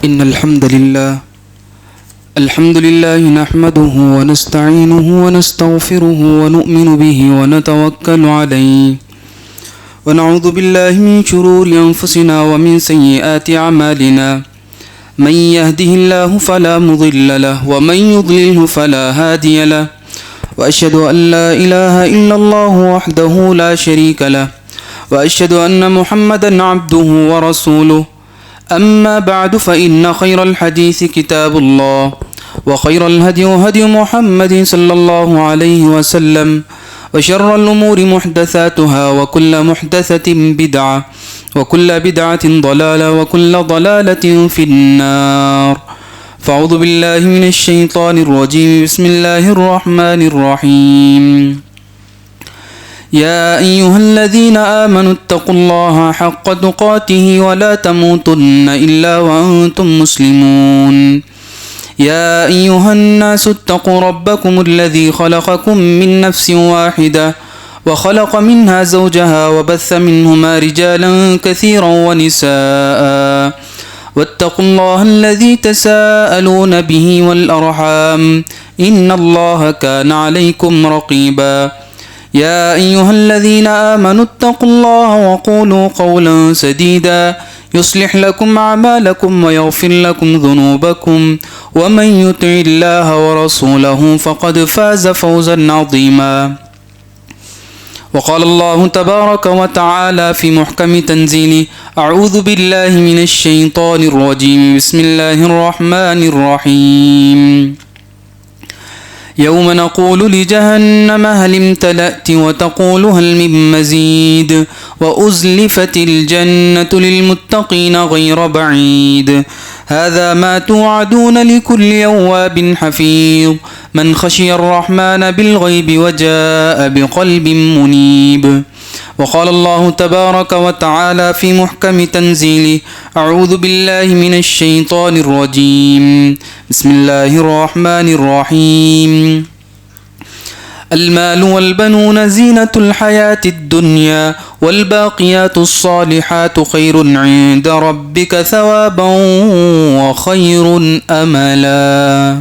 إن الحمد لله نحمده ونستعينه ونستغفره ونؤمن به ونتوكل عليه ونعوذ بالله من شرور أنفسنا ومن سيئات أعمالنا من يهده الله فلا مضل له ومن يضلله فلا هادي له وأشهد أن لا إله إلا الله وحده لا شريك له وأشهد أن محمدا عبده ورسوله أما بعد فإن خير الحديث كتاب الله وخير الهدي هدي محمد صلى الله عليه وسلم وشر الأمور محدثاتها وكل محدثة بدعة وكل بدعة ضلالة وكل ضلالة في النار فأعوذ بالله من الشيطان الرجيم بسم الله الرحمن الرحيم يا أيها الذين آمنوا اتقوا الله حق تقاته ولا تموتن إلا وأنتم مسلمون يا أيها الناس اتقوا ربكم الذي خلقكم من نفس واحدة وخلق منها زوجها وبث منهما رجالا كثيرا ونساء واتقوا الله الذي تساءلون به والأرحام إن الله كان عليكم رقيبا يا أيها الذين آمنوا اتقوا الله وقولوا قولا سديدا يصلح لكم أعمالكم ويغفر لكم ذنوبكم ومن يطع الله ورسوله فقد فاز فوزا عظيما وقال الله تبارك وتعالى في محكم تنزيله أعوذ بالله من الشيطان الرجيم بسم الله الرحمن الرحيم يوم نقول لجهنم هل امتلأت وتقول هل من مزيد وأزلفت الجنة للمتقين غير بعيد هذا ما توعدون لكل أواب حفيظ من خشي الرحمن بالغيب وجاء بقلب منيب وقال الله تبارك وتعالى في محكم تنزيله أعوذ بالله من الشيطان الرجيم بسم الله الرحمن الرحيم المال والبنون زينة الحياة الدنيا والباقيات الصالحات خير عند ربك ثوابا وخير أملا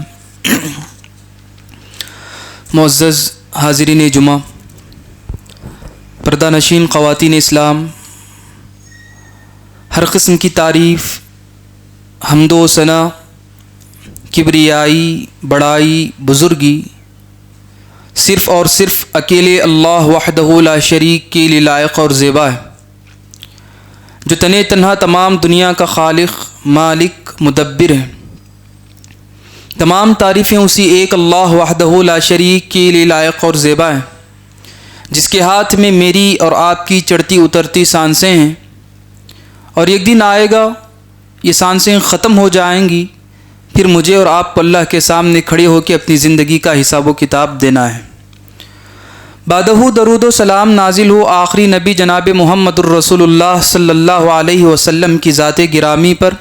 معزز حاضرین جمعہ، پردہ نشین خواتین اسلام، ہر قسم کی تعریف، حمد و ثنا، کبریائی، بڑائی، بزرگی صرف اور صرف اکیلے اللہ وحدہ لا شریک کے لیے لائق اور زیبا ہے، جو تنے تنہا تمام دنیا کا خالق، مالک، مدبر ہے۔ تمام تعریفیں اسی ایک اللہ وحدہ لا شریک کے لیے لائق اور زیبا ہے، جس کے ہاتھ میں میری اور آپ کی چڑھتی اترتی سانسیں ہیں، اور ایک دن آئے گا یہ سانسیں ختم ہو جائیں گی، پھر مجھے اور آپ کو اللہ کے سامنے کھڑے ہو کے اپنی زندگی کا حساب و کتاب دینا ہے۔ بعدہ درود و سلام نازل ہو آخری نبی جناب محمد الرسول اللہ صلی اللہ علیہ وسلم کی ذات گرامی پر،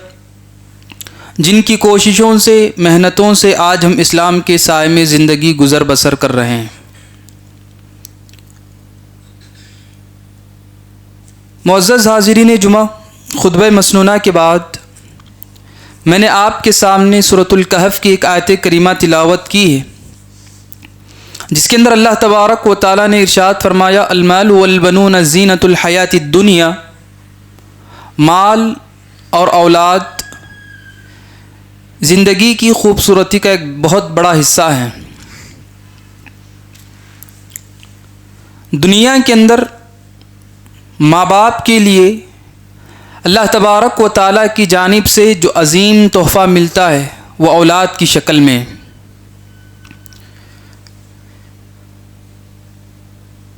جن کی کوششوں سے، محنتوں سے آج ہم اسلام کے سائے میں زندگی گزر بسر کر رہے ہیں۔ معزز حاضرین جمعہ، خطبہ مسنونہ کے بعد میں نے آپ کے سامنے سورۃ الکہف کی ایک آیت کریمہ تلاوت کی ہے، جس کے اندر اللہ تبارک و تعالیٰ نے ارشاد فرمایا المال والبنون زینۃ الحیات الدنیا، مال اور اولاد زندگی کی خوبصورتی کا ایک بہت بڑا حصہ ہے۔ دنیا کے اندر ماں باپ کے لیے اللہ تبارک و تعالیٰ کی جانب سے جو عظیم تحفہ ملتا ہے وہ اولاد کی شکل میں۔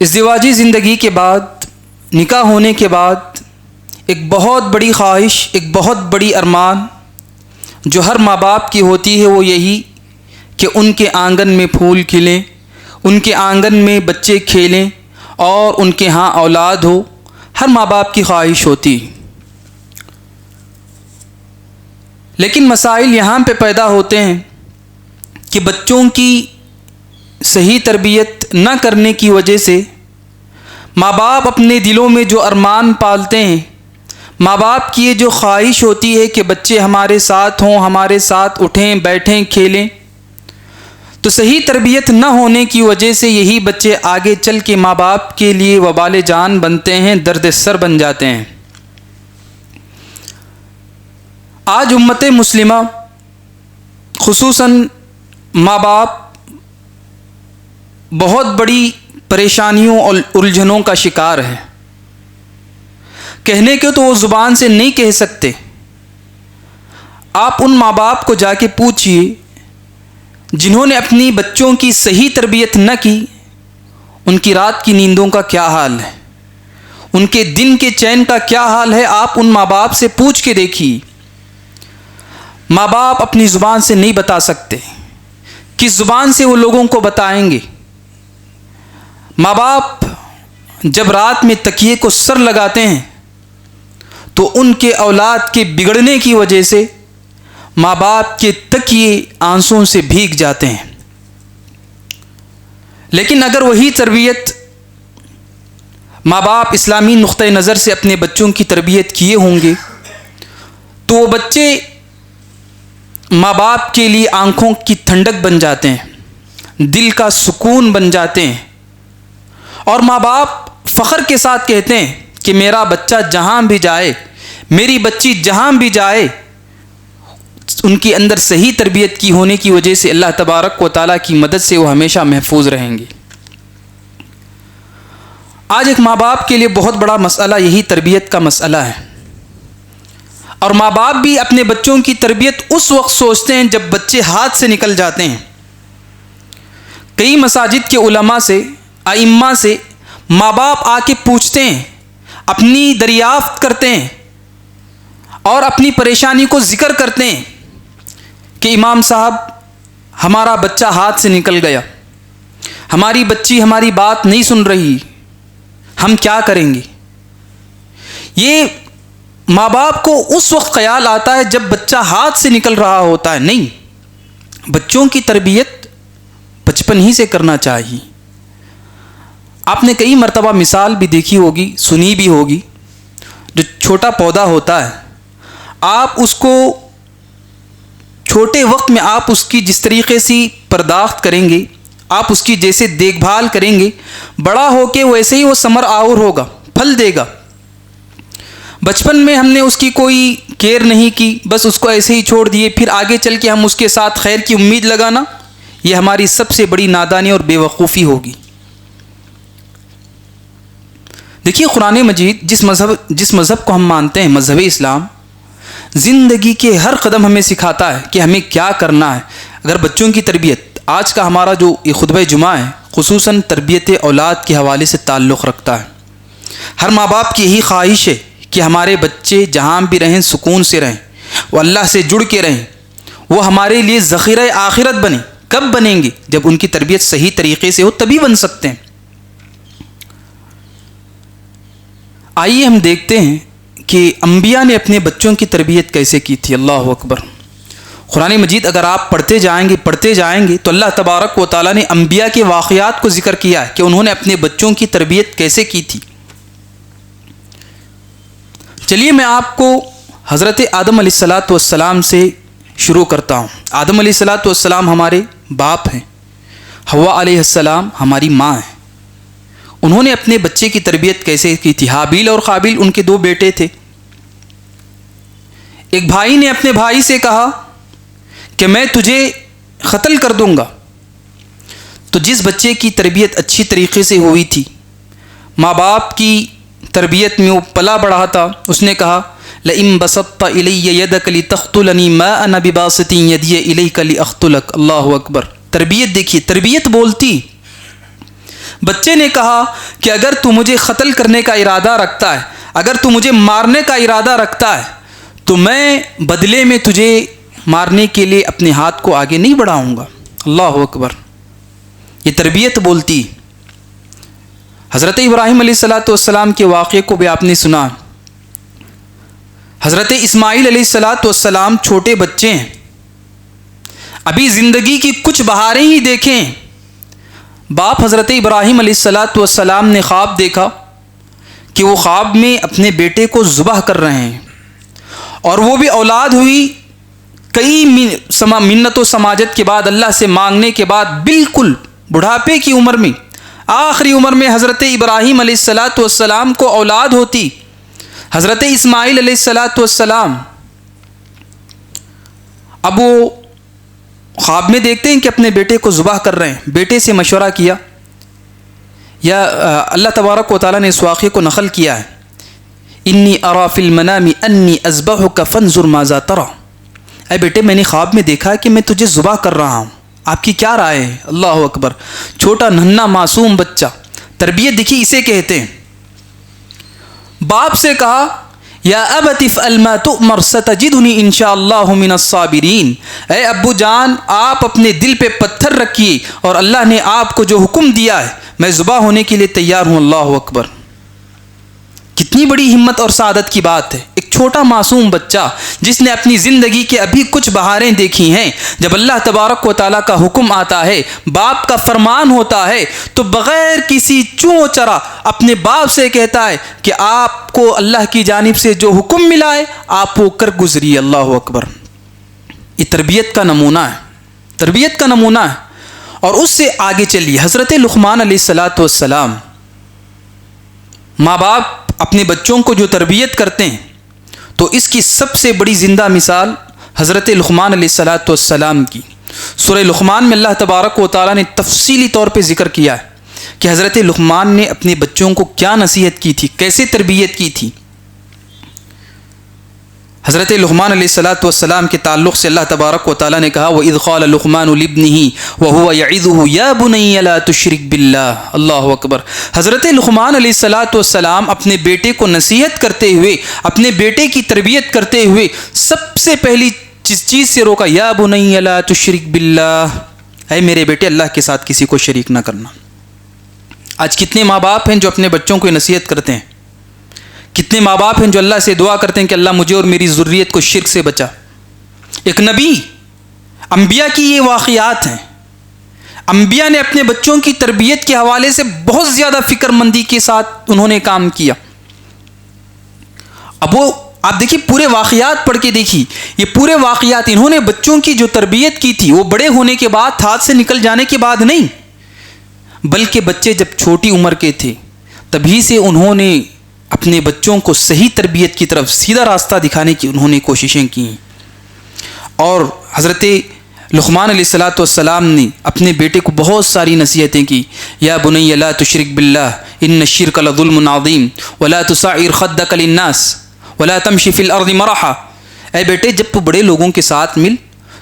ازدواجی زندگی کے بعد، نکاح ہونے کے بعد ایک بہت بڑی خواہش، ایک بہت بڑی ارمان جو ہر ماں باپ کی ہوتی ہے وہ یہی کہ ان کے آنگن میں پھول کھلیں، ان کے آنگن میں بچے کھیلیں اور ان کے ہاں اولاد ہو، ہر ماں باپ کی خواہش ہوتی۔ لیکن مسائل یہاں پہ پیدا ہوتے ہیں کہ بچوں کی صحیح تربیت نہ کرنے کی وجہ سے ماں باپ اپنے دلوں میں جو ارمان پالتے ہیں، ماں باپ کی یہ جو خواہش ہوتی ہے کہ بچے ہمارے ساتھ ہوں، ہمارے ساتھ اٹھیں بیٹھیں کھیلیں، تو صحیح تربیت نہ ہونے کی وجہ سے یہی بچے آگے چل کے ماں باپ کے لیے وبال جان بنتے ہیں، درد سر بن جاتے ہیں۔ آج امت مسلمہ خصوصاً ماں باپ بہت بڑی پریشانیوں اور الجھنوں کا شکار ہے۔ کہنے کے تو وہ زبان سے نہیں کہہ سکتے۔ آپ ان ماں باپ کو جا کے پوچھئے جنہوں نے اپنی بچوں کی صحیح تربیت نہ کی، ان کی رات کی نیندوں کا کیا حال ہے، ان کے دن کے چین کا کیا حال ہے۔ آپ ان ماں باپ سے پوچھ کے دیکھیے۔ ماں باپ اپنی زبان سے نہیں بتا سکتے، کس زبان سے وہ لوگوں کو بتائیں گے؟ ماں باپ جب رات میں تکیے کو سر لگاتے ہیں تو ان کے اولاد کے بگڑنے کی وجہ سے ماں باپ کے تکیے آنسوں سے بھیگ جاتے ہیں۔ لیکن اگر وہی تربیت ماں باپ اسلامی نقطۂ نظر سے اپنے بچوں کی تربیت کیے ہوں گے تو وہ بچے ماں باپ کے لیے آنکھوں کی ٹھنڈک بن جاتے ہیں، دل کا سکون بن جاتے ہیں، اور ماں باپ فخر کے ساتھ کہتے ہیں کہ میرا بچہ جہاں بھی جائے، میری بچی جہاں بھی جائے، ان کے اندر صحیح تربیت کی ہونے کی وجہ سے اللہ تبارک و تعالیٰ کی مدد سے وہ ہمیشہ محفوظ رہیں گے۔ آج ایک ماں باپ کے لیے بہت بڑا مسئلہ یہی تربیت کا مسئلہ ہے، اور ماں باپ بھی اپنے بچوں کی تربیت اس وقت سوچتے ہیں جب بچے ہاتھ سے نکل جاتے ہیں۔ کئی مساجد کے علماء سے، ائمہ سے ماں باپ آ کے پوچھتے ہیں، اپنی دریافت کرتے ہیں اور اپنی پریشانی کو ذکر کرتے ہیں کہ امام صاحب ہمارا بچہ ہاتھ سے نکل گیا، ہماری بچی ہماری بات نہیں سن رہی، ہم کیا کریں گے؟ یہ ماں باپ کو اس وقت خیال آتا ہے جب بچہ ہاتھ سے نکل رہا ہوتا ہے۔ نہیں، بچوں کی تربیت بچپن ہی سے کرنا چاہیے۔ آپ نے کئی مرتبہ مثال بھی دیکھی ہوگی، سنی بھی ہوگی، جو چھوٹا پودا ہوتا ہے، آپ اس کو چھوٹے وقت میں آپ اس کی جس طریقے سے پرداخت کریں گے، آپ اس کی جیسے دیکھ بھال کریں گے، بڑا ہو کے ویسے ہی وہ ثمر آور ہوگا، پھل دے گا۔ بچپن میں ہم نے اس کی کوئی کیئر نہیں کی، بس اس کو ایسے ہی چھوڑ دیے، پھر آگے چل کے ہم اس کے ساتھ خیر کی امید لگانا، یہ ہماری سب سے بڑی نادانی اور بے وقوفی ہوگی۔ دیکھیے قرآن مجید جس مذہب کو ہم مانتے ہیں، مذہب اسلام، زندگی کے ہر قدم ہمیں سکھاتا ہے کہ ہمیں کیا کرنا ہے۔ اگر بچوں کی تربیت، آج کا ہمارا جو یہ خطبہ جمعہ ہے خصوصاً تربیت اولاد کے حوالے سے تعلق رکھتا ہے۔ ہر ماں باپ کی یہی خواہش ہے کہ ہمارے بچے جہاں بھی رہیں سکون سے رہیں، وہ اللہ سے جڑ کے رہیں، وہ ہمارے لیے ذخیرہ آخرت بنیں۔ کب بنیں گے؟ جب ان کی تربیت صحیح طریقے سے ہو تبھی بن سکتے ہیں۔ آئیے ہم دیکھتے ہیں کہ انبیاء نے اپنے بچوں کی تربیت کیسے کی تھی۔ اللہ اکبر۔ قرآن مجید اگر آپ پڑھتے جائیں گے تو اللہ تبارک و تعالیٰ نے انبیاء کے واقعات کو ذکر کیا ہے کہ انہوں نے اپنے بچوں کی تربیت کیسے کی تھی۔ چلیے میں آپ کو حضرت آدم علیہ السلام سے شروع کرتا ہوں۔ آدم علیہ السلام ہمارے باپ ہیں، حوا علیہ السلام ہماری ماں ہیں۔ انہوں نے اپنے بچے کی تربیت کیسے کی تھی؟ حابیل اور قابیل ان کے 2 بیٹے تھے۔ ایک بھائی نے اپنے بھائی سے کہا کہ میں تجھے قتل کر دوں گا، تو جس بچے کی تربیت اچھی طریقے سے ہوئی تھی، ماں باپ کی تربیت میں وہ پلا بڑھا تھا، اس نے کہا لئن بسطت الی یدک لتقتلنی ما انا بباسط یدی الیک لاقتلک۔ اللہ اکبر۔ تربیت دیکھیے، تربیت بولتی۔ بچے نے کہا کہ اگر تو مجھے قتل کرنے کا ارادہ رکھتا ہے، اگر تو مجھے مارنے کا ارادہ رکھتا ہے تو میں بدلے میں تجھے مارنے کے لیے اپنے ہاتھ کو آگے نہیں بڑھاؤں گا۔ اللہ اکبر۔ یہ تربیت بولتی۔ حضرت ابراہیم علیہ السلام کے واقعے کو بھی آپ نے سنا۔ حضرت اسماعیل علیہ السلام چھوٹے بچے ہیں، ابھی زندگی کی کچھ بہاریں ہی دیکھیں۔ باپ حضرت ابراہیم علیہ السلام نے خواب دیکھا کہ وہ خواب میں اپنے بیٹے کو ذبح کر رہے ہیں، اور وہ بھی اولاد ہوئی کئی منت و سماجت کے بعد، اللہ سے مانگنے کے بعد، بالکل بڑھاپے کی عمر میں، آخری عمر میں حضرت ابراہیم علیہ السلام کو اولاد ہوتی، حضرت اسماعیل علیہ السلام. اب وہ خواب میں دیکھتے ہیں کہ اپنے بیٹے کو ذبح کر رہے ہیں. بیٹے سے مشورہ کیا، یا اللہ تبارک و تعالیٰ نے اس واقعے کو نقل کیا ہے، انی ارا فی المنام انی اذبحک فانظر ماذا تری. اے بیٹے، میں نے خواب میں دیکھا کہ میں تجھے ذبح کر رہا ہوں، آپ کی کیا رائے ہے؟ اللہ اکبر. چھوٹا ننھا معصوم بچہ، تربیت دیکھیے اسے کہتے ہیں. باپ سے کہا یا ابت افعل ما تؤمر ستجدنی ان شاء اللہ من الصابرین. اے ابو جان، آپ اپنے دل پہ پتھر رکھیے، اور اللہ نے آپ کو جو حکم دیا ہے میں ذبح ہونے کے لیے تیار ہوں. اللہ اکبر. کتنی بڑی ہمت اور سعادت کی بات ہے. ایک چھوٹا معصوم بچہ جس نے اپنی زندگی کے ابھی کچھ بہاریں دیکھی ہیں، جب اللہ تبارک و تعالیٰ کا حکم آتا ہے، باپ کا فرمان ہوتا ہے، تو بغیر کسی چوں چرا اپنے باپ سے کہتا ہے کہ آپ کو اللہ کی جانب سے جو حکم ملا ہے آپ وہ کر گزریے. اللہ اکبر. یہ تربیت کا نمونہ ہے، تربیت کا نمونہ ہے. اور اس سے آگے چلیے، حضرت لقمان علیہ السلام. ماں باپ اپنے بچوں کو جو تربیت کرتے ہیں تو اس کی سب سے بڑی زندہ مثال حضرت لقمان علیہ السلام کی. سورہ لقمان میں اللہ تبارک و تعالیٰ نے تفصیلی طور پہ ذکر کیا ہے کہ حضرت لقمان نے اپنے بچوں کو کیا نصیحت کی تھی، کیسے تربیت کی تھی. حضرت لقمان علیہ السلام کے تعلق سے اللہ تبارک و تعالیٰ نے کہا وَإِذْ قَالَ لُقْمَانُ لِابْنِهِ وَهُوَ يَعِظُهُ يَا بُنَيَّ لَا تُشْرِكْ بِاللَّهِ. اللہ اکبر. حضرت لقمان علیہ السلام اپنے بیٹے کو نصیحت کرتے ہوئے، اپنے بیٹے کی تربیت کرتے ہوئے سب سے پہلی چیز سے روکا، یا بنی لا تشرک باللہ. اے میرے بیٹے، اللہ کے ساتھ کسی کو شریک نہ کرنا. آج کتنے ماں باپ ہیں جو اپنے بچوں کو نصیحت کرتے ہیں، کتنے ماں باپ ہیں جو اللہ سے دعا کرتے ہیں کہ اللہ مجھے اور میری ذریت کو شرک سے بچا. ایک نبی، انبیاء کی یہ واقعات ہیں. انبیاء نے اپنے بچوں کی تربیت کے حوالے سے بہت زیادہ فکر مندی کے ساتھ انہوں نے کام کیا. اب وہ آپ دیکھیے پورے واقعات پڑھ کے دیکھیے، یہ پورے واقعات انہوں نے بچوں کی جو تربیت کی تھی وہ بڑے ہونے کے بعد، ہاتھ سے نکل جانے کے بعد نہیں، بلکہ بچے جب چھوٹی عمر کے تھے تبھی سے انہوں نے اپنے بچوں کو صحیح تربیت کی طرف، سیدھا راستہ دکھانے کی انہوں نے کوششیں کی. اور حضرت لقمان علیہ السلام نے اپنے بیٹے کو بہت ساری نصیحتیں کی. یا بنی لا تشرک باللہ ان الشرک لظلم عظیم ولا تصعر خدک للناس ولا تمشی فی الارض مرحا. اے بیٹے، جب تو بڑے لوگوں کے ساتھ مل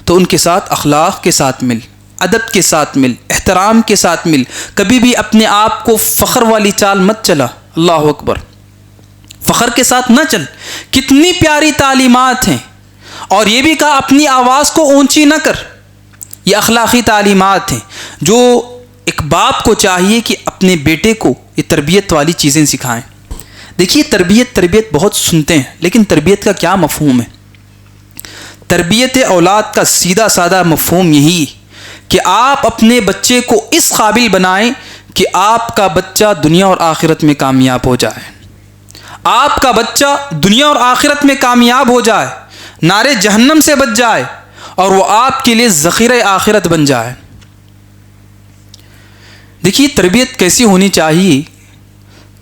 تو ان کے ساتھ اخلاق کے ساتھ مل، ادب کے ساتھ مل، احترام کے ساتھ مل. کبھی بھی اپنے آپ کو فخر والی چال مت چلا. اللہ اکبر. فخر کے ساتھ نہ چل. کتنی پیاری تعلیمات ہیں. اور یہ بھی کہا اپنی آواز کو اونچی نہ کر. یہ اخلاقی تعلیمات ہیں جو ایک باپ کو چاہیے کہ اپنے بیٹے کو یہ تربیت والی چیزیں سکھائیں. دیکھیے تربیت بہت سنتے ہیں، لیکن تربیت کا کیا مفہوم ہے؟ تربیت اولاد کا سیدھا سادہ مفہوم یہی کہ آپ اپنے بچے کو اس قابل بنائیں کہ آپ کا بچہ دنیا اور آخرت میں کامیاب ہو جائے. آپ کا بچہ دنیا اور آخرت میں کامیاب ہو جائے، نارے جہنم سے بچ جائے، اور وہ آپ کے لیے ذخیرہ آخرت بن جائے. دیکھیے تربیت کیسی ہونی چاہیے.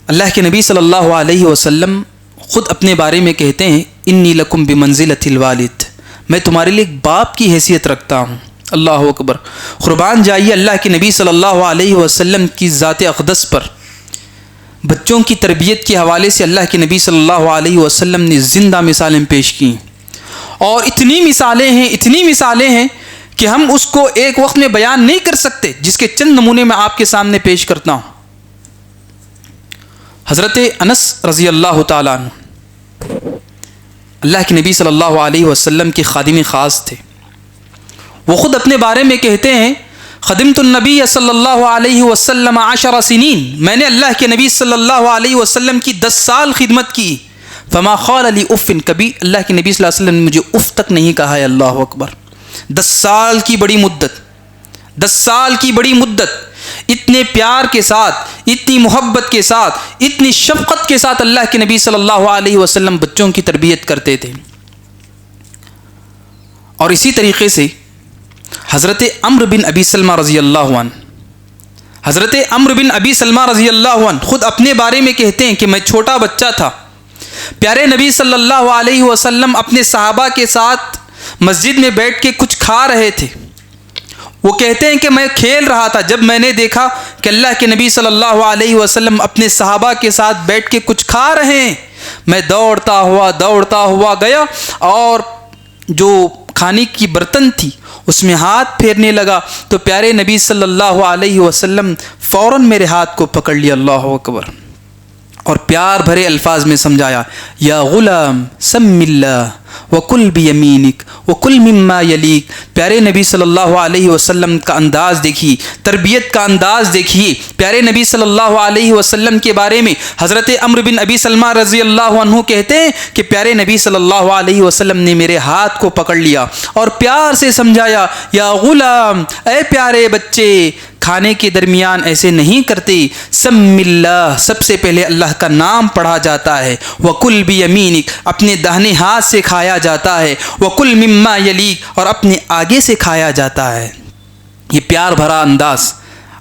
اللہ کے نبی صلی اللہ علیہ وسلم خود اپنے بارے میں کہتے ہیں انی لکم بمنزلۃ الوالد، میں تمہارے لیے ایک باپ کی حیثیت رکھتا ہوں. اللہ اکبر. قربان جائیے اللہ کے نبی صلی اللہ علیہ وسلم کی ذات اقدس پر. بچوں کی تربیت کے حوالے سے اللہ کے نبی صلی اللہ علیہ وسلم نے زندہ مثالیں پیش کی، اور اتنی مثالیں ہیں کہ ہم اس کو ایک وقت میں بیان نہیں کر سکتے، جس کے چند نمونے میں آپ کے سامنے پیش کرتا ہوں. حضرت انس رضی اللہ تعالیٰ عنہ اللہ کے نبی صلی اللہ علیہ وسلم کے خادم خاص تھے. وہ خود اپنے بارے میں کہتے ہیں خدمت النبی صلی اللہ علیہ وسلم 10 سنین، میں نے اللہ کے نبی صلی اللہ علیہ وسلم کی 10 سال خدمت کی. فما قال لی اف، کبھی اللہ کے نبی صلی اللہ علیہ وسلم نے مجھے اف تک نہیں کہا ہے. اللہ اکبر. 10 سال کی بڑی مدت، 10 سال کی بڑی مدت. اتنے پیار کے ساتھ، اتنی محبت کے ساتھ، اتنی شفقت کے ساتھ اللہ کے نبی صلی اللہ علیہ وسلم بچوں کی تربیت کرتے تھے۔ اور اسی طریقے سے حضرت عمرو بن ابی سلمہ رضی اللہ عنہ، حضرت عمرو بن ابی سلمہ رضی اللہ عنہ خود اپنے بارے میں کہتے ہیں کہ میں چھوٹا بچہ تھا، پیارے نبی صلی اللہ علیہ وسلم اپنے صحابہ کے ساتھ مسجد میں بیٹھ کے کچھ کھا رہے تھے۔ وہ کہتے ہیں کہ میں کھیل رہا تھا، جب میں نے دیکھا کہ اللہ کے نبی صلی اللہ علیہ وسلم اپنے صحابہ کے ساتھ بیٹھ کے کچھ کھا رہے ہیں، میں دوڑتا ہوا گیا اور جو کھانے کی برتن تھی اس میں ہاتھ پھیرنے لگا، تو پیارے نبی صلی اللہ علیہ وسلم فوراً میرے ہاتھ کو پکڑ لیا، اللہ اکبر، اور پیار بھرے الفاظ میں سمجھایا، یا غلام سم اللہ وکل بیمینک وکل مما یلیک۔ پیارے نبی صلی اللہ علیہ وسلم کا انداز دیکھیے، تربیت کا انداز دیکھیے۔ پیارے نبی صلی اللہ علیہ وسلم کے بارے میں حضرت عمرو بن ابی سلمہ رضی اللہ عنہ کہتے ہیں کہ پیارے نبی صلی اللہ علیہ وسلم نے میرے ہاتھ کو پکڑ لیا اور پیار سے سمجھایا، یا غلام، اے پیارے بچے، کھانے کے درمیان ایسے نہیں کرتے، سم اللہ، سب سے پہلے اللہ کا نام پڑھا جاتا ہے، وکل بیمینک، اپنے داہنے ہاتھ سے کھایا جاتا ہے، وکل مما یلیک، اور اپنے آگے سے کھایا جاتا ہے۔ یہ پیار بھرا انداز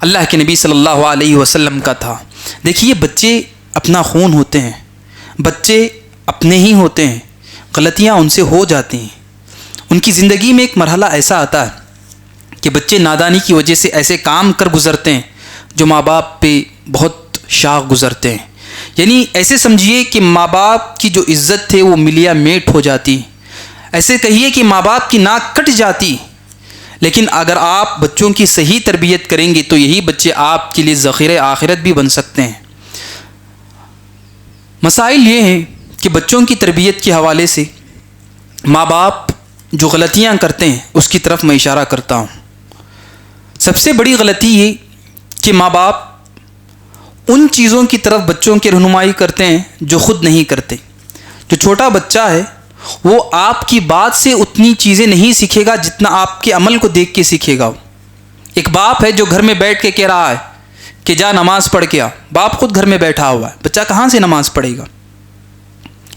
اللہ کے نبی صلی اللہ علیہ وسلم کا تھا۔ دیکھیے، بچے اپنا خون ہوتے ہیں، بچے اپنے ہی ہوتے ہیں، غلطیاں ان سے ہو جاتی ہیں، ان کی زندگی میں ایک مرحلہ ایسا آتا ہے کہ بچے نادانی کی وجہ سے ایسے کام کر گزرتے ہیں جو ماں باپ پہ بہت شاق گزرتے ہیں، یعنی ایسے سمجھیے کہ ماں باپ کی جو عزت تھے وہ ملیا میٹ ہو جاتی، ایسے کہیے کہ ماں باپ کی ناک کٹ جاتی۔ لیکن اگر آپ بچوں کی صحیح تربیت کریں گے تو یہی بچے آپ کے لیے ذخیرہ آخرت بھی بن سکتے ہیں۔ مسائل یہ ہیں کہ بچوں کی تربیت کے حوالے سے ماں باپ جو غلطیاں کرتے ہیں اس کی طرف میں اشارہ کرتا ہوں۔ سب سے بڑی غلطی یہ کہ ماں باپ ان چیزوں کی طرف بچوں کی رہنمائی کرتے ہیں جو خود نہیں کرتے۔ جو چھوٹا بچہ ہے وہ آپ کی بات سے اتنی چیزیں نہیں سیکھے گا جتنا آپ کے عمل کو دیکھ کے سیکھے گا۔ ایک باپ ہے جو گھر میں بیٹھ کے کہہ رہا ہے کہ جا نماز پڑھ کے آ، باپ خود گھر میں بیٹھا ہوا ہے، بچہ کہاں سے نماز پڑھے گا؟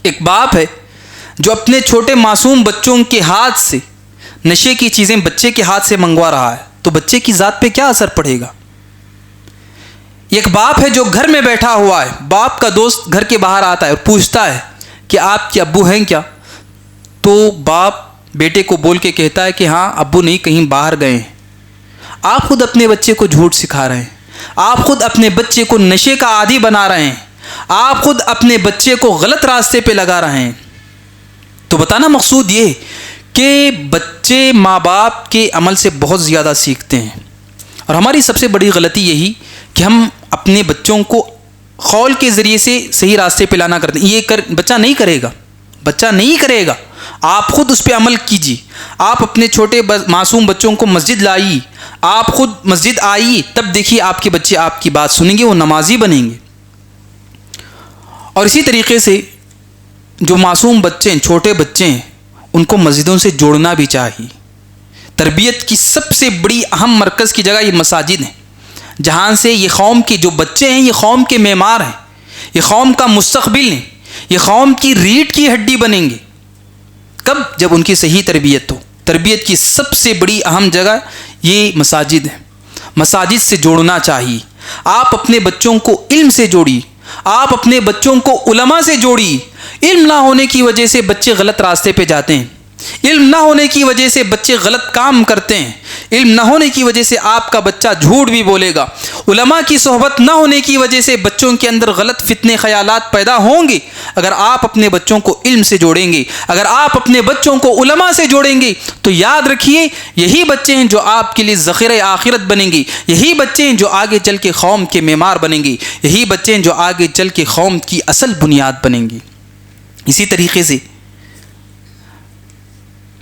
ایک باپ ہے جو اپنے چھوٹے معصوم بچوں کے ہاتھ سے نشے کی چیزیں بچے کے ہاتھ سے منگوا رہا ہے، تو بچے کی ذات پہ کیا اثر پڑے گا؟ ایک باپ ہے جو گھر میں بیٹھا ہوا ہے، باپ کا دوست گھر کے باہر آتا ہے اور پوچھتا ہے کہ آپ کے ابو ہیں کیا؟ تو باپ بیٹے کو بول کے کہتا ہے کہ ہاں ابو نہیں، کہیں باہر گئے ہیں۔ آپ خود اپنے بچے کو جھوٹ سکھا رہے ہیں، آپ خود اپنے بچے کو نشے کا عادی بنا رہے ہیں، آپ خود اپنے بچے کو غلط راستے پہ لگا رہے ہیں۔ تو بتانا مقصود یہ کہ بچے ماں باپ کے عمل سے بہت زیادہ سیکھتے ہیں، اور ہماری سب سے بڑی غلطی یہی کہ ہم اپنے بچوں کو قول کے ذریعے سے صحیح راستے پہ لانا کرتے ہیں۔ بچہ نہیں کرے گا، بچہ نہیں کرے گا، آپ خود اس پہ عمل کیجیے۔ آپ اپنے چھوٹے معصوم بچوں کو مسجد لائیے، آپ خود مسجد آئیے، تب دیکھیے آپ کے بچے آپ کی بات سنیں گے، وہ نمازی بنیں گے۔ اور اسی طریقے سے جو معصوم بچے ہیں، چھوٹے بچے ہیں، ان کو مسجدوں سے جوڑنا بھی چاہیے۔ تربیت کی سب سے بڑی اہم مرکز کی جگہ یہ مساجد ہیں، جہاں سے یہ قوم کے جو بچے ہیں یہ قوم کے معمار ہیں، یہ قوم کا مستقبل ہیں، یہ قوم کی ریڑھ کی ہڈی بنیں گے۔ کب؟ جب ان کی صحیح تربیت ہو۔ تربیت کی سب سے بڑی اہم جگہ یہ مساجد ہے، مساجد سے جوڑنا چاہیے۔ آپ اپنے بچوں کو علم سے جوڑی، آپ اپنے بچوں کو علماء سے جوڑی۔ علم نہ ہونے کی وجہ سے بچے غلط راستے پہ جاتے ہیں، علم نہ ہونے کی وجہ سے بچے غلط کام کرتے ہیں، علم نہ ہونے کی وجہ سے آپ کا بچہ جھوٹ بھی بولے گا۔ علماء کی صحبت نہ ہونے کی وجہ سے بچوں کے اندر غلط فتنے خیالات پیدا ہوں گے۔ اگر آپ اپنے بچوں کو علم سے جوڑیں گے، اگر آپ اپنے بچوں کو علماء سے جوڑیں گے، تو یاد رکھیے یہی بچے ہیں جو آپ کے لیے ذخیرہ آخرت بنیں گے، یہی بچے ہیں جو آگے چل کے قوم کے معمار بنیں گے، یہی بچے ہیں جو آگے چل کے قوم کی اصل بنیاد بنیں گے۔ اسی طریقے سے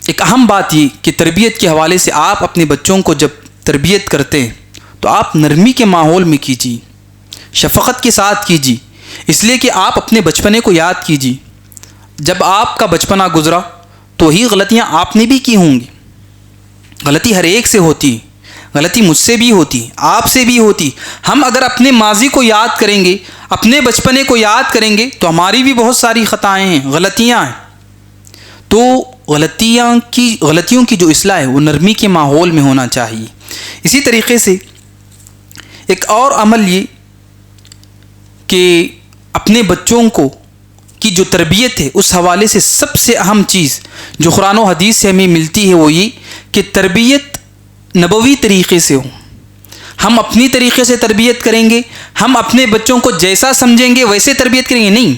ایک اہم بات یہ کہ تربیت کے حوالے سے آپ اپنے بچوں کو جب تربیت کرتے ہیں تو آپ نرمی کے ماحول میں کیجیے، شفقت کے ساتھ کیجیے، اس لیے کہ آپ اپنے بچپنے کو یاد کیجیے۔ جب آپ کا بچپنا گزرا تو وہی غلطیاں آپ نے بھی کی ہوں گی۔ غلطی ہر ایک سے ہوتی ہے، غلطی مجھ سے بھی ہوتی، آپ سے بھی ہوتی. ہم اگر اپنے ماضی کو یاد کریں گے، اپنے بچپنے کو یاد کریں گے تو ہماری بھی بہت ساری خطائیں ہیں، غلطیاں ہیں. تو غلطیوں کی جو اصلاح ہے وہ نرمی کے ماحول میں ہونا چاہیے. اسی طریقے سے ایک اور عمل یہ کہ اپنے بچوں کو کی جو تربیت ہے اس حوالے سے سب سے اہم چیز جو قرآن و حدیث سے ہمیں ملتی ہے وہ یہ کہ تربیت نبوی طریقے سے ہو. ہم اپنی طریقے سے تربیت کریں گے، ہم اپنے بچوں کو جیسا سمجھیں گے ویسے تربیت کریں گے، نہیں.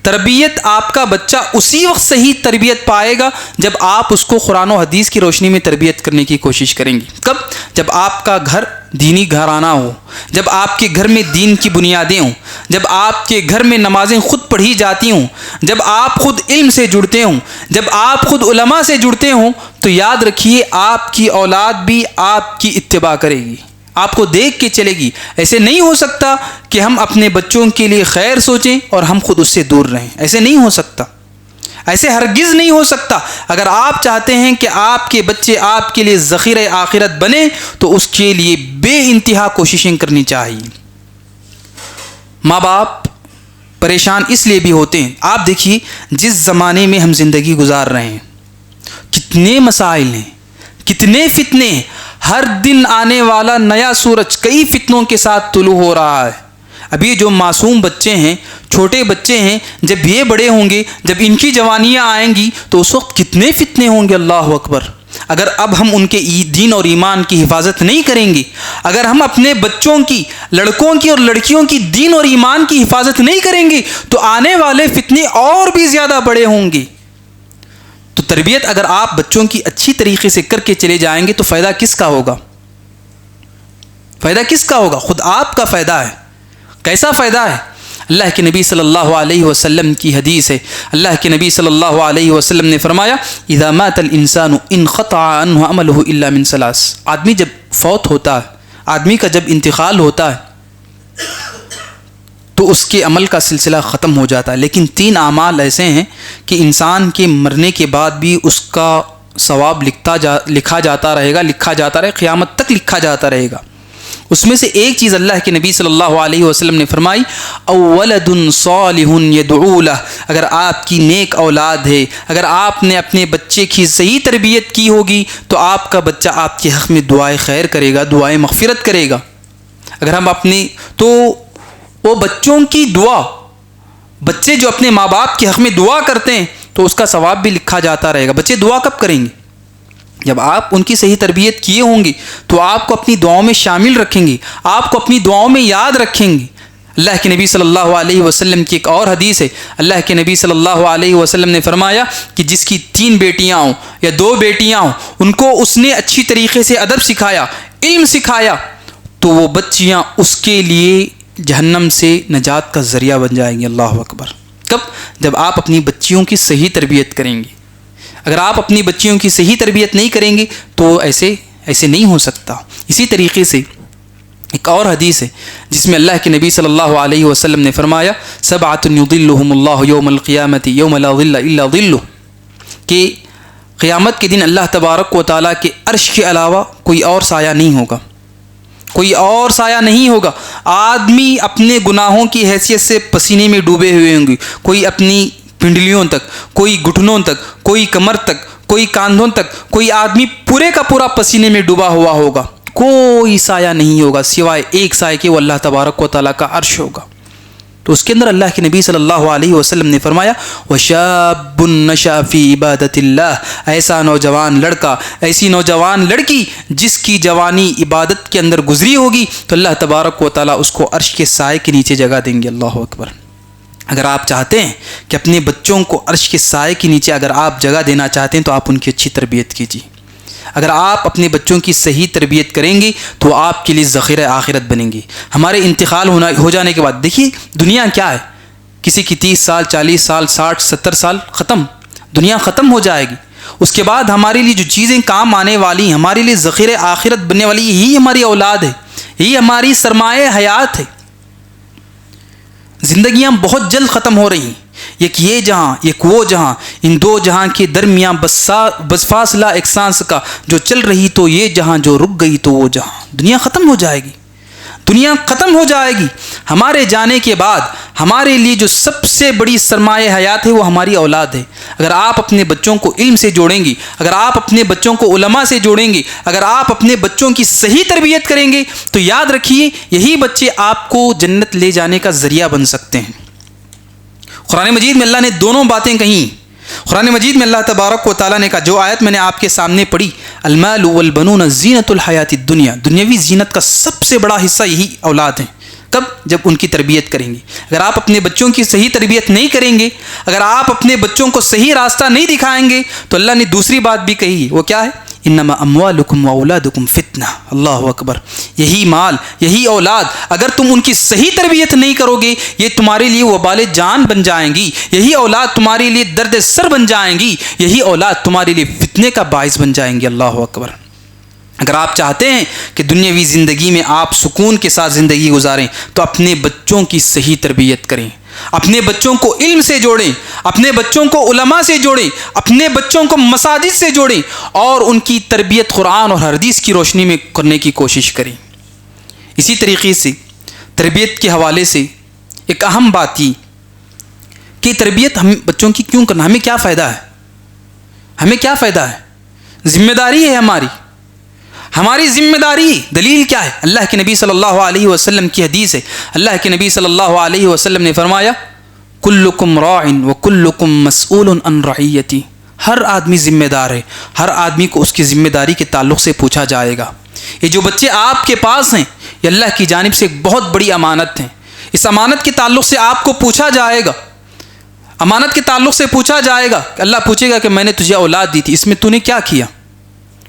تربیت آپ کا بچہ اسی وقت صحیح تربیت پائے گا جب آپ اس کو قرآن و حدیث کی روشنی میں تربیت کرنے کی کوشش کریں گے. کب؟ جب آپ کا گھر دینی گھرانہ ہو، جب آپ کے گھر میں دین کی بنیادیں ہوں، جب آپ کے گھر میں نمازیں خود پڑھی جاتی ہوں، جب آپ خود علم سے جڑتے ہوں، جب آپ خود علماء سے جڑتے ہوں، تو یاد رکھیے آپ کی اولاد بھی آپ کی اتباع کرے گی، آپ کو دیکھ کے چلے گی. ایسے نہیں ہو سکتا کہ ہم اپنے بچوں کے لیے خیر سوچیں اور ہم خود اس سے دور رہیں. ایسے نہیں ہو سکتا، ایسے ہرگز نہیں ہو سکتا. اگر آپ چاہتے ہیں کہ آپ کے بچے آپ کے لیے ذخیرہ آخرت بنے تو اس کے لیے بے انتہا کوششیں کرنی چاہیے. ماں باپ پریشان اس لیے بھی ہوتے ہیں. آپ دیکھیے جس زمانے میں ہم زندگی گزار رہے ہیں کتنے مسائل ہیں، کتنے فتنے ہیں. ہر دن آنے والا نیا سورج کئی فتنوں کے ساتھ طلوع ہو رہا ہے. ابھی جو معصوم بچے ہیں، چھوٹے بچے ہیں، جب یہ بڑے ہوں گے، جب ان کی جوانیاں آئیں گی تو اس وقت کتنے فتنے ہوں گے. اللہ اکبر. اگر اب ہم ان کے دین اور ایمان کی حفاظت نہیں کریں گے، اگر ہم اپنے بچوں کی، لڑکوں کی اور لڑکیوں کی دین اور ایمان کی حفاظت نہیں کریں گے تو آنے والے فتنے اور بھی زیادہ بڑے ہوں گے. تو تربیت اگر آپ بچوں کی اچھی طریقے سے کر کے چلے جائیں گے تو فائدہ کس کا ہوگا؟ فائدہ کس کا ہوگا؟ خود آپ کا فائدہ ہے. کیسا فائدہ ہے؟ اللہ کے نبی صلی اللہ علیہ وسلم کی حدیث ہے. اللہ کے نبی صلی اللہ علیہ وسلم نے فرمایا اذا مات الانسان انقطع عنه عمله الا من ثلاث. آدمی جب فوت ہوتا ہے، آدمی کا جب انتقال ہوتا ہے تو اس کے عمل کا سلسلہ ختم ہو جاتا ہے. لیکن 3 اعمال ایسے ہیں کہ انسان کے مرنے کے بعد بھی اس کا ثواب لکھا جاتا رہے گا، قیامت تک لکھا جاتا رہے گا. اس میں سے ایک چیز اللہ کے نبی صلی اللہ علیہ وسلم نے فرمائی او ولد صالح يدعو له. اگر آپ کی نیک اولاد ہے، اگر آپ نے اپنے بچے کی صحیح تربیت کی ہوگی تو آپ کا بچہ آپ کے حق میں دعائے خیر کرے گا، دعائے مغفرت کرے گا. اگر ہم تو وہ بچوں کی دعا، بچے جو اپنے ماں باپ کے حق میں دعا کرتے ہیں تو اس کا ثواب بھی لکھا جاتا رہے گا. بچے دعا کب کریں گے؟ جب آپ ان کی صحیح تربیت کیے ہوں گے تو آپ کو اپنی دعاؤں میں شامل رکھیں گے، آپ کو اپنی دعاؤں میں یاد رکھیں گے. اللہ کے نبی صلی اللہ علیہ وسلم کی ایک اور حدیث ہے. اللہ کے نبی صلی اللہ علیہ وسلم نے فرمایا کہ جس کی 3 بیٹیاں ہوں یا 2 بیٹیاں ہوں، ان کو اس نے اچھی طریقے سے ادب سکھایا، علم سکھایا، تو وہ بچیاں اس کے لیے جہنم سے نجات کا ذریعہ بن جائیں گی. اللہ اکبر. کب؟ جب آپ اپنی بچیوں کی صحیح تربیت کریں گے. اگر آپ اپنی بچیوں کی صحیح تربیت نہیں کریں گے تو ایسے نہیں ہو سکتا. اسی طریقے سے ایک اور حدیث ہے جس میں اللہ کے نبی صلی اللہ علیہ وسلم نے فرمایا 7 یظلهم اللہ یوم القیامت یوم لا ظل الا ظلہ، کہ قیامت کے دن اللہ تبارک و تعالیٰ کے عرش کے علاوہ کوئی اور سایہ نہیں ہوگا، کوئی اور سایہ نہیں ہوگا. آدمی اپنے گناہوں کی حیثیت سے پسینے میں ڈوبے ہوئے ہوں گے، کوئی اپنی پنڈلیوں تک، کوئی گھٹنوں تک، کوئی کمر تک، کوئی کاندھوں تک، کوئی آدمی پورے کا پورا پسینے میں ڈوبا ہوا ہوگا. کوئی سایہ نہیں ہوگا سوائے ایک سایہ کے، وہ اللہ تبارک و تعالیٰ کا عرش ہوگا. تو اس کے اندر اللہ کے نبی صلی اللہ علیہ وسلم نے فرمایا وَشَابٌ نَشَأَ فِي عِبَادَةِ اللَّهِ. ایسا نوجوان لڑکا، ایسی نوجوان لڑکی جس کی جوانی عبادت کے اندر گزری ہوگی تو اللہ تبارک و تعالیٰ اس کو عرش کے سائے کے نیچے جگہ دیں گے. اللہ اکبر. اگر آپ چاہتے ہیں کہ اپنے بچوں کو عرش کے سائے کے نیچے اگر آپ جگہ دینا چاہتے ہیں تو آپ ان کی اچھی تربیت کیجیے. اگر آپ اپنے بچوں کی صحیح تربیت کریں گے تو آپ کے لیے ذخیرہ آخرت بنیں گے. ہمارے انتقال ہو جانے کے بعد دیکھیے دنیا کیا ہے، کسی کی 30 سال 40 سال 60 70 سال ختم، دنیا ختم ہو جائے گی. اس کے بعد ہمارے لیے جو چیزیں کام آنے والی ہیں، ہمارے لیے ذخیرہ آخرت بننے والی، یہی ہماری اولاد ہے، یہی ہماری سرمایہ حیات ہے. زندگیاں بہت جلد ختم ہو رہی ہیں. ایک یہ جہاں ایک وہ جہاں، ان دو جہاں کے درمیان بس فاصلہ ایک سانس کا، جو چل رہی تو یہ جہاں، جو رک گئی تو وہ جہاں۔ دنیا ختم ہو جائے گی، دنیا ختم ہو جائے گی۔ ہمارے جانے کے بعد ہمارے لیے جو سب سے بڑی سرمایہ حیات ہے وہ ہماری اولاد ہے۔ اگر آپ اپنے بچوں کو علم سے جوڑیں گی، اگر آپ اپنے بچوں کو علماء سے جوڑیں گے، اگر آپ اپنے بچوں کی صحیح تربیت کریں گے، تو یاد رکھیے یہی بچے آپ کو جنت لے جانے کا ذریعہ بن سکتے ہیں۔ قرآن مجید میں اللہ نے دونوں باتیں کہیں۔ قرآن مجید میں اللہ تبارک و تعالیٰ نے کہا، جو آیت میں نے آپ کے سامنے پڑھی، المال والبنون زینت الحیات الدنیا، دنیاوی زینت کا سب سے بڑا حصہ یہی اولاد ہیں۔ کب؟ جب ان کی تربیت کریں گے۔ اگر آپ اپنے بچوں کی صحیح تربیت نہیں کریں گے، اگر آپ اپنے بچوں کو صحیح راستہ نہیں دکھائیں گے، تو اللہ نے دوسری بات بھی کہی ہے، وہ کیا ہے؟ انما اموالکم واولادکم فتنہ۔ اللہ اکبر۔ یہی مال، یہی اولاد، اگر تم ان کی صحیح تربیت نہیں کرو گے، یہ تمہارے لیے وبال جان بن جائیں گی، یہی اولاد تمہارے لیے درد سر بن جائیں گی، یہی اولاد تمہارے لیے فتنے کا باعث بن جائیں گے۔ اللہ اکبر۔ اگر آپ چاہتے ہیں کہ دنیاوی زندگی میں آپ سکون کے ساتھ زندگی گزاریں، تو اپنے بچوں کی صحیح تربیت کریں، اپنے بچوں کو علم سے جوڑیں، اپنے بچوں کو علماء سے جوڑیں، اپنے بچوں کو مساجد سے جوڑیں، اور ان کی تربیت قرآن اور حدیث کی روشنی میں کرنے کی کوشش کریں۔ اسی طریقے سے تربیت کے حوالے سے ایک اہم بات یہ کہ تربیت ہم بچوں کی کیوں کرنا، ہمیں کیا فائدہ ہے؟ ہمیں کیا فائدہ ہے؟ ذمہ داری ہے ہماری ذمہ داری۔ دلیل کیا ہے؟ اللہ کے نبی صلی اللہ علیہ وسلم کی حدیث ہے۔ اللہ کے نبی صلی اللہ علیہ وسلم نے فرمایا، کلکم راع وکلکم مسئول عن رعیتی۔ ہر آدمی ذمہ دار ہے، ہر آدمی کو اس کی ذمہ داری کے تعلق سے پوچھا جائے گا۔ یہ جو بچے آپ کے پاس ہیں، یہ اللہ کی جانب سے ایک بہت بڑی امانت ہے۔ اس امانت کے تعلق سے آپ کو پوچھا جائے گا، امانت کے تعلق سے پوچھا جائے گا۔ اللہ پوچھے گا کہ میں نے تجھے اولاد دی تھی، اس میں تو نے کیا کیا،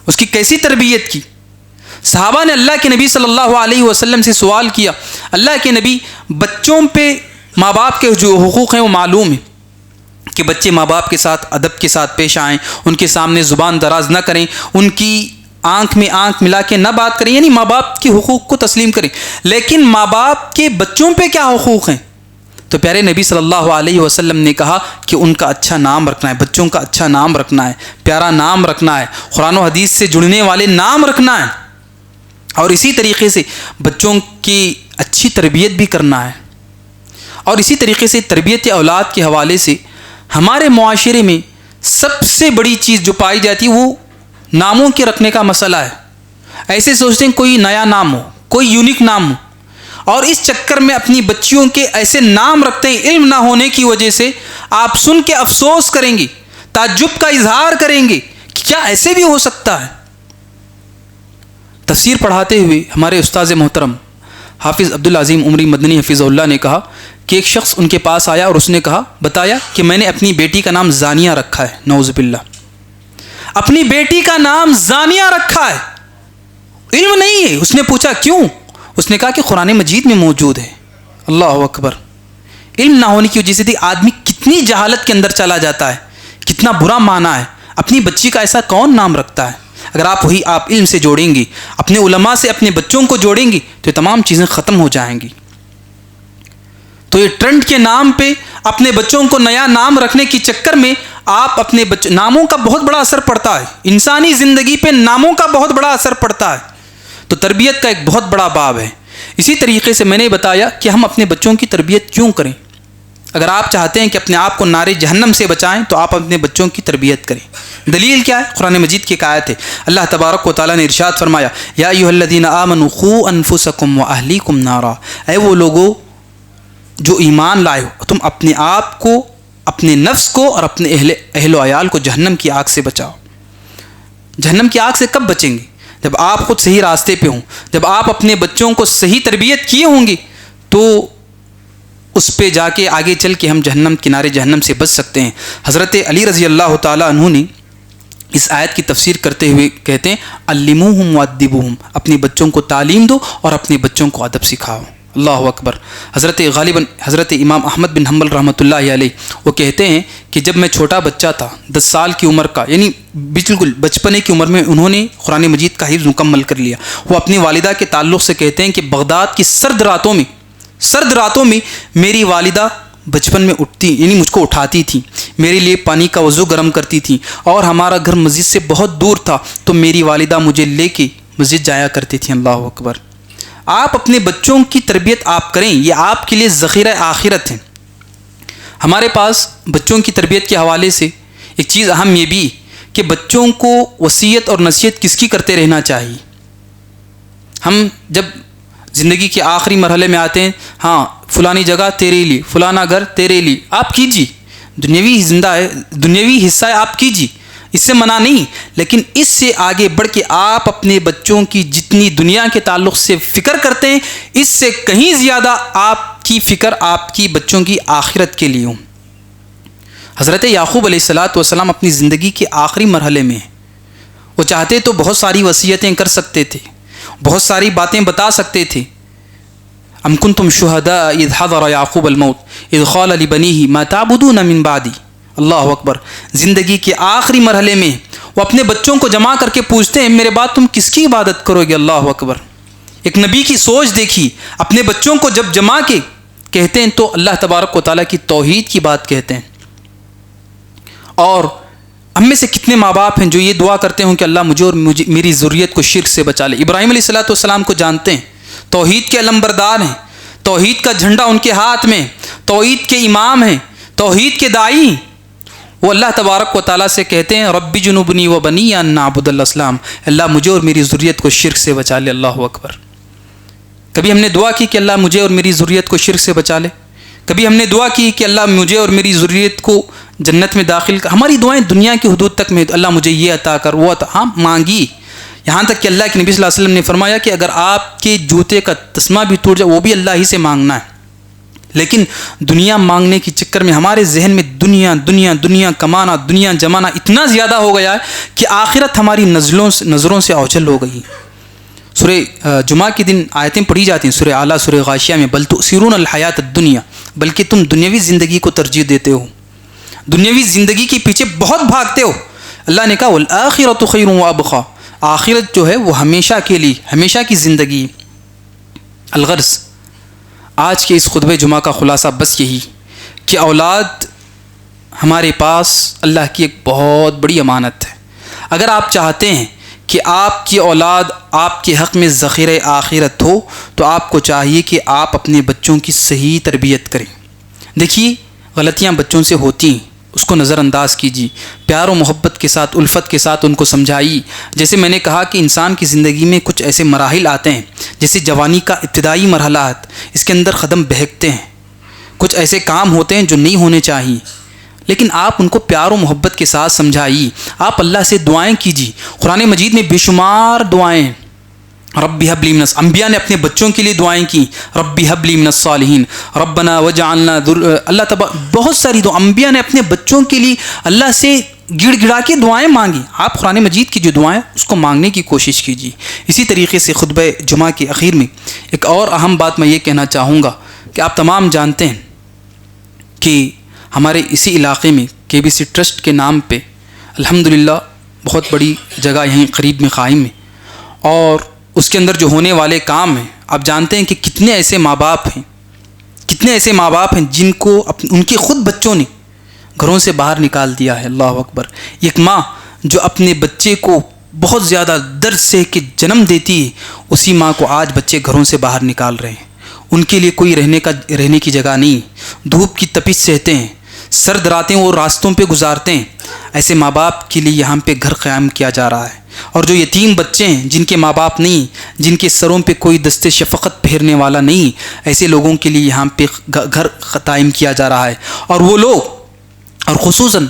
اس کی کیسی تربیت کی۔ صحابہ نے اللہ کے نبی صلی اللہ علیہ وسلم سے سوال کیا، اللہ کے نبی، بچوں پہ ماں باپ کے جو حقوق ہیں وہ معلوم ہیں کہ بچے ماں باپ کے ساتھ ادب کے ساتھ پیش آئیں، ان کے سامنے زبان دراز نہ کریں، ان کی آنکھ میں آنکھ ملا کے نہ بات کریں، یعنی ماں باپ کے حقوق کو تسلیم کریں۔ لیکن ماں باپ کے بچوں پہ کیا حقوق ہیں؟ تو پیارے نبی صلی اللہ علیہ وسلم نے کہا کہ ان کا اچھا نام رکھنا ہے، بچوں کا اچھا نام رکھنا ہے، پیارا نام رکھنا ہے، قرآن و حدیث سے جڑنے والے نام رکھنا ہے، اور اسی طریقے سے بچوں کی اچھی تربیت بھی کرنا ہے۔ اور اسی طریقے سے تربیت اولاد کے حوالے سے ہمارے معاشرے میں سب سے بڑی چیز جو پائی جاتی ہے وہ ناموں کے رکھنے کا مسئلہ ہے۔ ایسے سوچتے ہیں کوئی نیا نام ہو، کوئی یونیک نام ہو، اور اس چکر میں اپنی بچیوں کے ایسے نام رکھتے ہیں، علم نہ ہونے کی وجہ سے آپ سن کے افسوس کریں گے، تعجب کا اظہار کریں گے کہ کیا ایسے بھی ہو سکتا ہے۔ تفسیر پڑھاتے ہوئے ہمارے استاذ محترم حافظ عبدالعظیم عمری مدنی حفظہ اللہ نے کہا کہ ایک شخص ان کے پاس آیا اور اس نے بتایا کہ میں نے اپنی بیٹی کا نام زانیہ رکھا ہے، نعوذ باللہ، اپنی بیٹی کا نام زانیہ رکھا ہے، علم نہیں ہے۔ اس نے پوچھا کیوں؟ اس نے کہا کہ قرآن مجید میں موجود ہے۔ اللہ اکبر۔ علم نہ ہونے کی وجہ سے آدمی کتنی جہالت کے اندر چلا جاتا ہے، کتنا برا معنی ہے۔ اپنی بچی کا ایسا کون نام رکھتا ہے؟ اگر آپ علم سے جوڑیں گی، اپنے علماء سے اپنے بچوں کو جوڑیں گی، تو یہ تمام چیزیں ختم ہو جائیں گی۔ تو یہ ٹرینڈ کے نام پہ اپنے بچوں کو نیا نام رکھنے کی چکر میں آپ اپنے ناموں کا بہت بڑا اثر پڑتا ہے، انسانی زندگی پہ ناموں کا بہت بڑا اثر پڑتا ہے۔ تو تربیت کا ایک بہت بڑا باب ہے۔ اسی طریقے سے میں نے بتایا کہ ہم اپنے بچوں کی تربیت کیوں کریں۔ اگر آپ چاہتے ہیں کہ اپنے آپ کو نار جہنم سے بچائیں تو آپ اپنے بچوں کی تربیت کریں۔ دلیل کیا ہے؟ قرآن مجید کی ایک آیت ہے، اللہ تبارک و تعالیٰ نے ارشاد فرمایا، یا ایھا الذین آمنوا قوا انفسکم واہلیکم نارا، اے وہ لوگوں جو ایمان لائے ہو، تم اپنے آپ کو، اپنے نفس کو اور اپنے اہل و عیال کو جہنم کی آگ سے بچاؤ۔ جہنم کی آگ سے کب بچیں گے؟ جب آپ خود صحیح راستے پہ ہوں، جب آپ اپنے بچوں کو صحیح تربیت کیے ہوں گے، تو اس پہ جا کے آگے چل کے ہم کنارے جہنم سے بچ سکتے ہیں۔ حضرت علی رضی اللہ تعالیٰ عنہ نے اس آیت کی تفسیر کرتے ہوئے کہتے ہیں، علموہم وادبوہم، اپنے بچوں کو تعلیم دو اور اپنے بچوں کو ادب سکھاؤ۔ اللہ اکبر۔ حضرت امام احمد بن حنبل رحمۃ اللہ علیہ وہ کہتے ہیں کہ جب میں چھوٹا بچہ تھا، 10 سال کی عمر کا، یعنی بالکل بچپنے کی عمر میں انہوں نے قرآن مجید کا حفظ مکمل کر لیا۔ وہ اپنی والدہ کے تعلق سے کہتے ہیں کہ بغداد کی سرد راتوں میں میری والدہ بچپن میں اٹھتی یعنی مجھ کو اٹھاتی تھیں، میرے لیے پانی کا وضو گرم کرتی تھیں، اور ہمارا گھر مسجد سے بہت دور تھا تو میری والدہ مجھے لے کے مسجد جایا کرتی تھیں۔ اللہ اکبر۔ آپ اپنے بچوں کی تربیت آپ کریں، یہ آپ کے لیے ذخیرہ آخرت ہے۔ ہمارے پاس بچوں کی تربیت کے حوالے سے ایک چیز اہم یہ بھی کہ بچوں کو وصیت اور نصیحت کس کی کرتے رہنا چاہیے۔ ہم جب زندگی کے آخری مرحلے میں آتے ہیں، ہاں فلانی جگہ تیرے لیے، فلانا گھر تیرے لیے، آپ کیجیے، دنیاوی حصہ ہے آپ کیجیے، اس سے منع نہیں، لیکن اس سے آگے بڑھ کے آپ اپنے بچوں کی جتنی دنیا کے تعلق سے فکر کرتے ہیں، اس سے کہیں زیادہ آپ کی فکر آپ کی بچوں کی آخرت کے لیے ہوں۔ حضرت یعقوب علیہ السلام اپنی زندگی کے آخری مرحلے میں ہیں، وہ چاہتے تو بہت ساری وصیتیں کر سکتے تھے، بہت ساری باتیں بتا سکتے تھے۔ ام کنتم شہداء اذ حضر یعقوب الموت اذ قال لبنیہ ما تعبدون من بعدی۔ اللہ اکبر۔ زندگی کے آخری مرحلے میں وہ اپنے بچوں کو جمع کر کے پوچھتے ہیں میرے بعد تم کس کی عبادت کرو گے؟ اللہ اکبر۔ ایک نبی کی سوچ دیکھی، اپنے بچوں کو جب جمع کے کہتے ہیں تو اللہ تبارک و تعالیٰ کی توحید کی بات کہتے ہیں۔ اور ہم میں سے کتنے ماں باپ ہیں جو یہ دعا کرتے ہوں کہ اللہ مجھے اور میری ذریت کو شرک سے بچا لے۔ ابراہیم علیہ السلام کو جانتے ہیں، توحید کے علمبردار ہیں، توحید کا جھنڈا ان کے ہاتھ میں، توحید کے امام ہیں، توحید کے داعی۔ وہ اللہ تبارک و تعالیٰ سے کہتے ہیں رب جنوبنی و بنی ان نعبد الاسلام، اللہ مجھے اور میری ذریت کو شرک سے بچا لے۔ اللہ اکبر۔ کبھی ہم نے دعا کی کہ اللہ مجھے اور میری ذریت کو شرک سے بچا لے؟ کبھی ہم نے دعا کی کہ اللہ مجھے اور میری ذریت کو جنت میں داخل کر؟ ہماری دعائیں دنیا کی حدود تک میں، اللہ مجھے یہ عطا کر، وہ عطا، ہاں مانگی، یہاں تک کہ اللہ کے نبی صلی اللہ علیہ وسلم نے فرمایا کہ اگر آپ کے جوتے کا تسمہ بھی ٹوٹ جائے وہ بھی اللہ ہی سے مانگنا ہے۔ لیکن دنیا مانگنے کے چکر میں ہمارے ذہن میں دنیا دنیا دنیا کمانا، دنیا جمانا اتنا زیادہ ہو گیا ہے کہ آخرت ہماری نظروں سے اوجھل ہو گئی۔ سورہ جمعہ کے دن آیتیں پڑھی جاتی ہیں، سورہ اعلیٰ، سورہ غاشیہ میں، بل تؤثرون الحیات الدنیا، بلکہ تم دنیاوی زندگی کو ترجیح دیتے ہو، دنیاوی زندگی کے پیچھے بہت بھاگتے ہو۔ اللہ نے کہا والآخرۃ خیر وابقیٰ، آخرت جو ہے وہ ہمیشہ کے لیے، ہمیشہ کی زندگی۔ الغرض آج کے اس خطبہ جمعہ کا خلاصہ بس یہی کہ اولاد ہمارے پاس اللہ کی ایک بہت بڑی امانت ہے۔ اگر آپ چاہتے ہیں کہ آپ کی اولاد آپ کے حق میں ذخیرہ آخرت ہو تو آپ کو چاہیے کہ آپ اپنے بچوں کی صحیح تربیت کریں۔ دیکھیے غلطیاں بچوں سے ہوتی ہیں، اس کو نظر انداز کیجیے، پیار و محبت کے ساتھ، الفت کے ساتھ ان کو سمجھائیے۔ جیسے میں نے کہا کہ انسان کی زندگی میں کچھ ایسے مراحل آتے ہیں، جیسے جوانی کا ابتدائی مرحلات، اس کے اندر قدم بہکتے ہیں، کچھ ایسے کام ہوتے ہیں جو نہیں ہونے چاہیے، لیکن آپ ان کو پیار و محبت کے ساتھ سمجھائیے۔ آپ اللہ سے دعائیں کیجیے۔ قرآن مجید میں بے شمار دعائیں، رب هب لی من انبیاء نے اپنے بچوں کے لیے دعائیں کی، رب هب لی من الصالحین، ربنا وجعلنا اللہ تبارک، بہت ساری دعا انبیاء نے اپنے بچوں کے لیے اللہ سے گڑ گڑا کے دعائیں مانگی۔ آپ قرآن مجید کی جو دعائیں اس کو مانگنے کی کوشش کیجیے۔ اسی طریقے سے خطبہ جمعہ کے اخیر میں ایک اور اہم بات میں یہ کہنا چاہوں گا کہ آپ تمام جانتے ہیں کہ ہمارے اسی علاقے میں کے بی سی ٹرسٹ کے نام پہ الحمدللہ بہت بڑی جگہ یہیں قریب میں قائم ہے، اور اس کے اندر جو ہونے والے کام ہیں، آپ جانتے ہیں کہ کتنے ایسے ماں باپ ہیں جن کو ان کے خود بچوں نے گھروں سے باہر نکال دیا ہے۔ اللہ اکبر۔ ایک ماں جو اپنے بچے کو بہت زیادہ درد سے کہ جنم دیتی ہے، اسی ماں کو آج بچے گھروں سے باہر نکال رہے ہیں، ان کے لیے کوئی رہنے کی جگہ نہیں، دھوپ کی تپش سہتے ہیں، سرد راتیں وہ راستوں پہ گزارتے ہیں۔ ایسے ماں باپ کے لیے یہاں پہ گھر قیام کیا جا رہا ہے، اور جو یتیم بچے ہیں جن کے ماں باپ نہیں، جن کے سروں پہ کوئی دست شفقت پھیرنے والا نہیں، ایسے لوگوں کے لیے یہاں پہ گھر قائم کیا جا رہا ہے۔ اور وہ لوگ، اور خصوصاً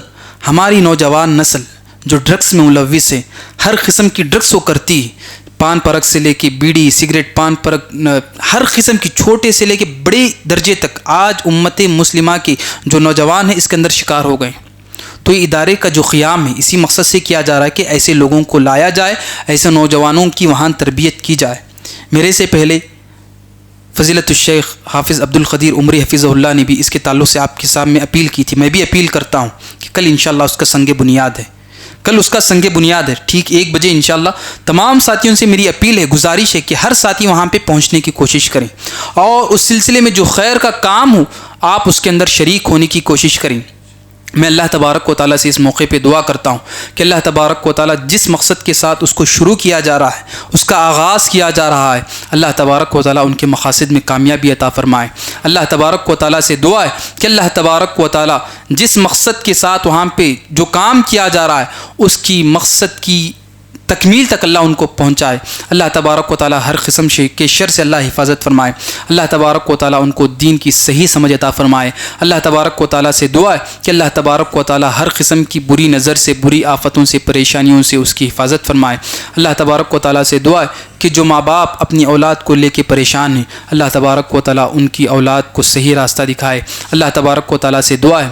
ہماری نوجوان نسل جو ڈرگس میں ملوث ہے، ہر قسم کی ڈرگس وہ کرتی ہے، پان پرگ سے لے کے بیڑی سگریٹ، پان پرگ، ہر قسم کی چھوٹے سے لے کے بڑے درجے تک آج امت مسلمہ کے جو نوجوان ہیں اس کے اندر شکار ہو گئے۔ تو یہ ادارے کا جو قیام ہے اسی مقصد سے کیا جا رہا ہے کہ ایسے لوگوں کو لایا جائے، ایسے نوجوانوں کی وہاں تربیت کی جائے۔ میرے سے پہلے فضیلت الشیخ حافظ عبد القدیر عمری حفظہ اللہ نے بھی اس کے تعلق سے آپ کے سامنے اپیل کی تھی، میں بھی اپیل کرتا ہوں کہ کل انشاءاللہ اس کا سنگ بنیاد ہے، کل اس کا سنگ بنیاد ہے، ٹھیک 1 بجے انشاءاللہ۔ تمام ساتھیوں سے میری اپیل ہے، گزارش ہے کہ ہر ساتھی وہاں پہ پہنچنے کی کوشش کریں، اور اس سلسلے میں جو خیر کا کام ہو آپ اس کے اندر شریک ہونے کی کوشش کریں۔ میں اللہ تبارک و تعالیٰ سے اس موقع پہ دعا کرتا ہوں کہ اللہ تبارک و تعالیٰ جس مقصد کے ساتھ اس کو شروع کیا جا رہا ہے، اس کا آغاز کیا جا رہا ہے، اللہ تبارک و تعالیٰ ان کے مقاصد میں کامیابی عطا فرمائے۔ اللہ تبارک و تعالیٰ سے دعا ہے کہ اللہ تبارک و تعالیٰ جس مقصد کے ساتھ وہاں پہ جو کام کیا جا رہا ہے اس کی مقصد کی تکمیل تک اللہ ان کو پہنچائے۔ اللہ تبارک و تعالیٰ ہر قسم کے شر سے اللہ حفاظت فرمائے۔ اللہ تبارک و تعالیٰ ان کو دین کی صحیح سمجھ عطا فرمائے۔ اللہ تبارک و تعالیٰ سے دعا ہے کہ اللہ تبارک و تعالیٰ ہر قسم کی بری نظر سے، بری آفتوں سے، پریشانیوں سے اس کی حفاظت فرمائے۔ اللہ تبارک و تعالیٰ سے دعا ہے کہ جو ماں باپ اپنی اولاد کو لے کے پریشان ہیں، اللہ تبارک و تعالیٰ ان کی اولاد کو صحیح راستہ دکھائے۔ اللہ تبارک و تعالیٰ سے دعا ہے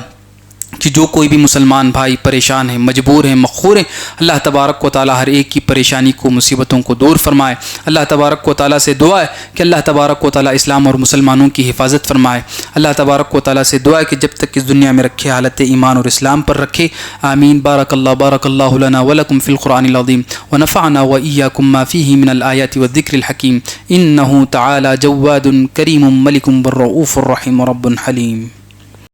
کہ جو کوئی بھی مسلمان بھائی پریشان ہیں، مجبور ہیں، مقہور ہیں، اللہ تبارک و تعالیٰ ہر ایک کی پریشانی کو، مصیبتوں کو دور فرمائے۔ اللہ تبارک و تعالیٰ سے دعا ہے کہ اللہ تبارک و تعالیٰ اسلام اور مسلمانوں کی حفاظت فرمائے۔ اللہ تبارک و تعالیٰ سے دعا ہے کہ جب تک اس دنیا میں رکھے حالت ایمان اور اسلام پر رکھے۔ آمین۔ بارک اللہ لنا ولکم فی القرآن العظیم ونفعنا وإیاکم ما فیہ من الآیات والذکر الحکیم، انہ تعالی جواد کریم ملک بالرؤوف الرحیم رب حلیم۔